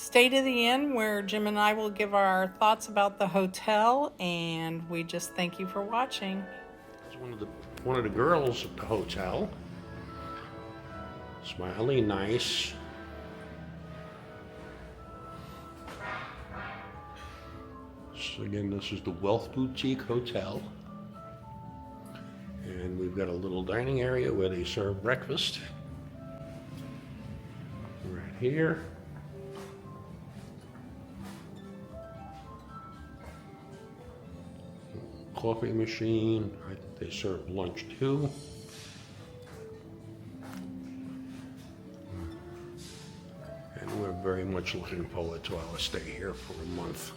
stay to the end where Jim and I will give our thoughts about the hotel, and we just thank you for watching. It's one of the girls at the hotel. Smiley, nice. So again, this is the Wealth Boutique Hotel. And we've got a little dining area where they serve breakfast. Right here. Coffee machine. I think they serve lunch too. And we're very much looking forward to our stay here for a month.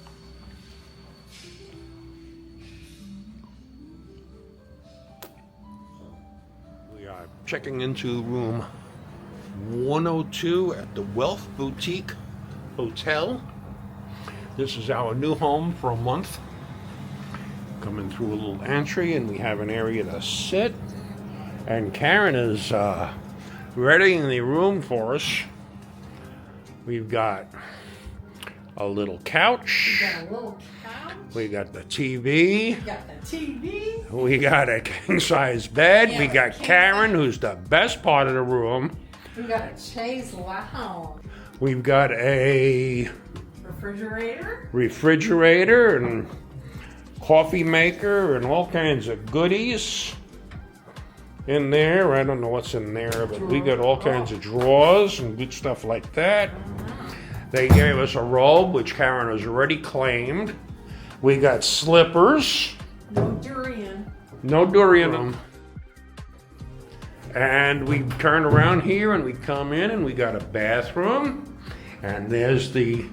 We are checking into room 102 at the Wealth Boutique Hotel. This is our new home for a month. Coming through a little entry, and we have an area to sit. And Karen is readying the room for us. We've got a little couch. We got a little couch. We got the TV. We got the TV. We got a king-size bed. Yeah, we got Karen, who's the best part of the room. We got a chaise lounge. We've got a refrigerator and coffee maker and all kinds of goodies in there. I don't know what's in there, but we got all kinds of drawers and good stuff like that. They gave us a robe, which Karen has already claimed. We got slippers. No durian. No durian. And we turn around here and we come in and we got a bathroom. And there's the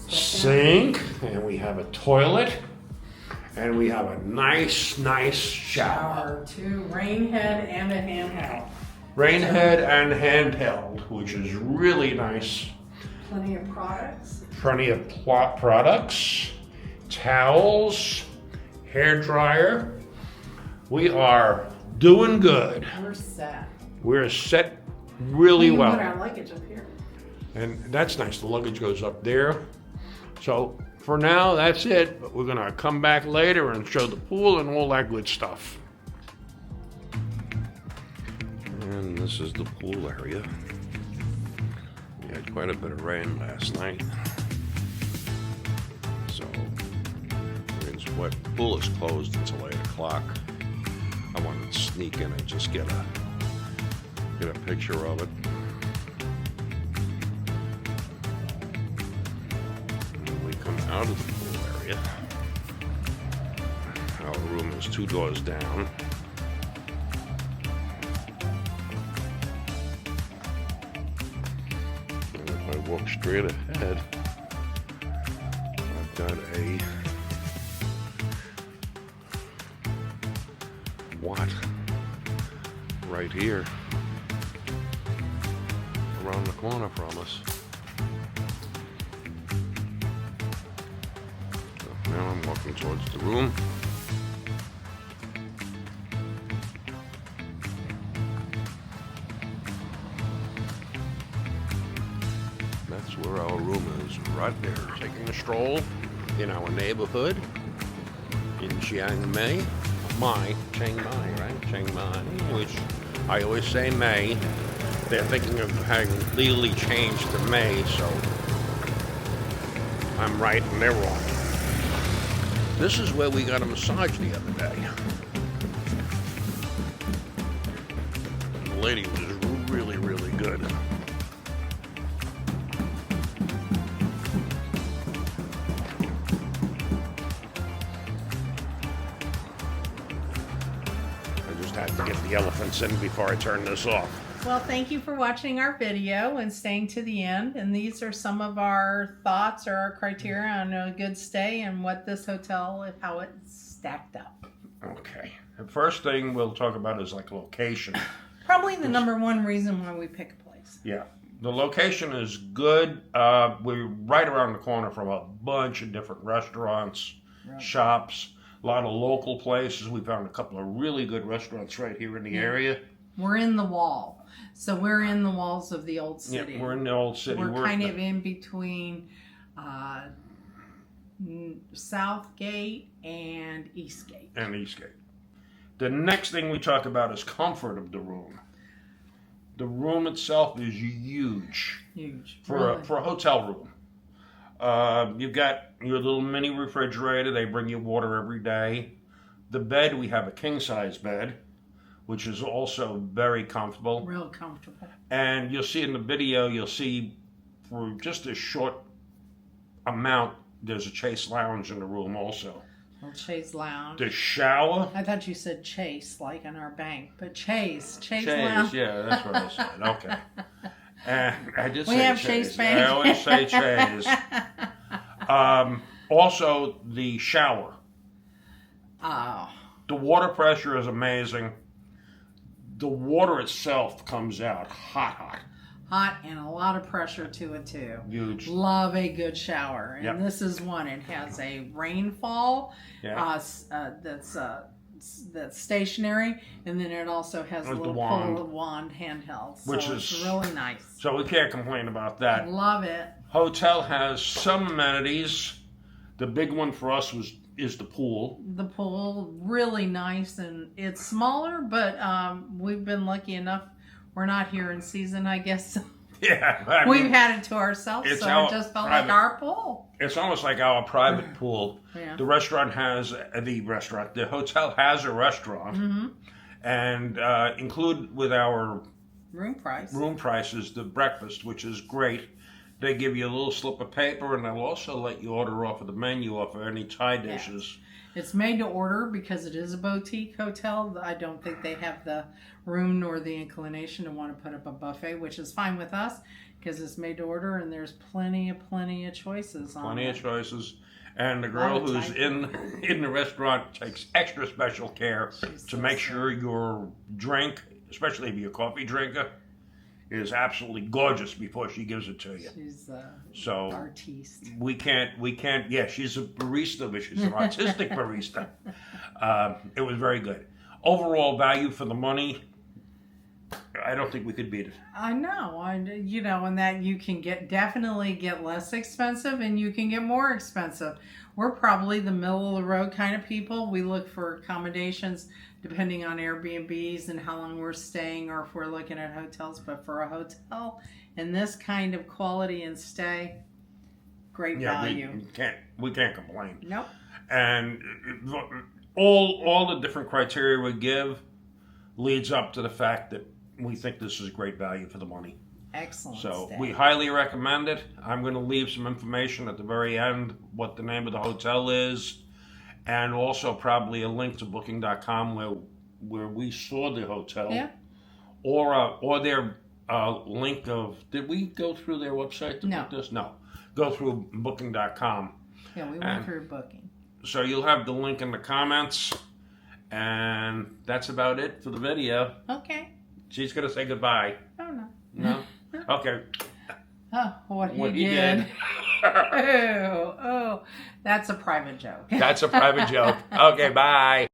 sink. And we have a toilet. And we have a nice shower. Too. Rain head and a handheld. Rain head and handheld, which is really nice. Plenty of products. Plenty of products. Towels. Hair dryer. We are doing good. We're set. We're set really well. We put our luggage up here. And that's nice. The luggage goes up there. So for now, that's it. But we're going to come back later and show the pool and all that good stuff. And this is the pool area. We had quite a bit of rain last night. So it's wet. The pool is closed until 8 o'clock. I wanted to sneak in and just get a picture of it. Out of the pool area. Our room is 2 doors down. And if I walk straight ahead, I've got a Watt right here around the corner from us. Now I'm walking towards the room. That's where our room is, right there. Taking a stroll in our neighborhood in Chiang Mai. Chiang Mai, right? Chiang Mai, which I always say May. They're thinking of having legally changed to May, so I'm right and they're wrong. This is where we got a massage the other day. The lady was really good. I just had to get the elephants in before I turn this off. Well, thank you for watching our video and staying to the end. And these are some of our thoughts or our criteria on a good stay and what this hotel, how it's stacked up. Okay. The first thing we'll talk about is like location. Probably the number one reason why we pick a place. Yeah. The location is good. We're right around the corner from a bunch of different restaurants, shops, a lot of local places. We found a couple of really good restaurants right here in the area. We're in the wall. So we're in the walls of the old city. Yeah, we're in the old city. We're kind of in between Southgate and Eastgate. The next thing we talk about is comfort of the room. The room itself is huge. Huge. For a hotel room. You've got your little mini refrigerator. They bring you water every day. The bed, we have a king-size bed, which is also very comfortable. Real comfortable. And you'll see in the video, you'll see for just a short amount, there's a Chase lounge in the room also. Well, Chase lounge. The shower. I thought you said Chase, like in our bank, but Chase lounge. Yeah, that's what I said. Okay. And I did We say have Chase. Chase Bank. I always say Chase. Also, the shower. Oh. The water pressure is amazing. The water itself comes out hot. Hot and a lot of pressure to it too. Huge. Love a good shower. And Yep. this is one. It has a rainfall Yeah. that's stationary, and then it also has a With the little wand. pull wand handheld. So Which it's is- really nice. So we can't complain about that. Love it. Hotel has some amenities. The big one for us is the pool. The pool, really nice, and it's smaller, but we've been lucky enough. We're not here in season, I guess. Yeah. I We've mean, had it to ourselves, it's so our it just felt private- like our pool. it's almost like our private pool. Yeah. The hotel has a restaurant. Mm-hmm. And include with our Room price. room prices the breakfast, which is great. They give you a little slip of paper, and they'll also let you order off of the menu off of any Thai dishes. It's made to order because it is a boutique hotel. I don't think they have the room nor the inclination to want to put up a buffet, which is fine with us because it's made to order and there's plenty of choices on Plenty it. of choices. And the girl Lot of who's Thai in the restaurant takes extra special care She's to so make sweet. sure your drink, especially if you're a coffee drinker, is absolutely gorgeous before she gives it to you. She's So artiste. we can't, yeah, she's a barista, but she's an artistic barista. It was very good. Overall value for the money, I don't think we could beat it. I know, and that you can definitely get less expensive and you can get more expensive. We're probably the middle of the road kind of people. We look for accommodations depending on Airbnbs and how long we're staying or if we're looking at hotels. But for a hotel in this kind of quality and stay, great value. We can't complain. Nope. And all the different criteria we give leads up to the fact that we think this is great value for the money. Excellent. So stay. we highly recommend it. I'm going to leave some information at the very end, what the name of the hotel is, and also probably a link to booking.com where we saw the hotel. Yeah. Or their link of, did we go through their website to No. book this? No. Go through booking.com. Yeah, we went and- through booking. So you'll have the link in the comments. And that's about it for the video. Okay. She's going to say goodbye. Oh, no. No? Okay. Oh, what What he he did. did. Oh, that's a private joke. That's a private joke. Okay, bye.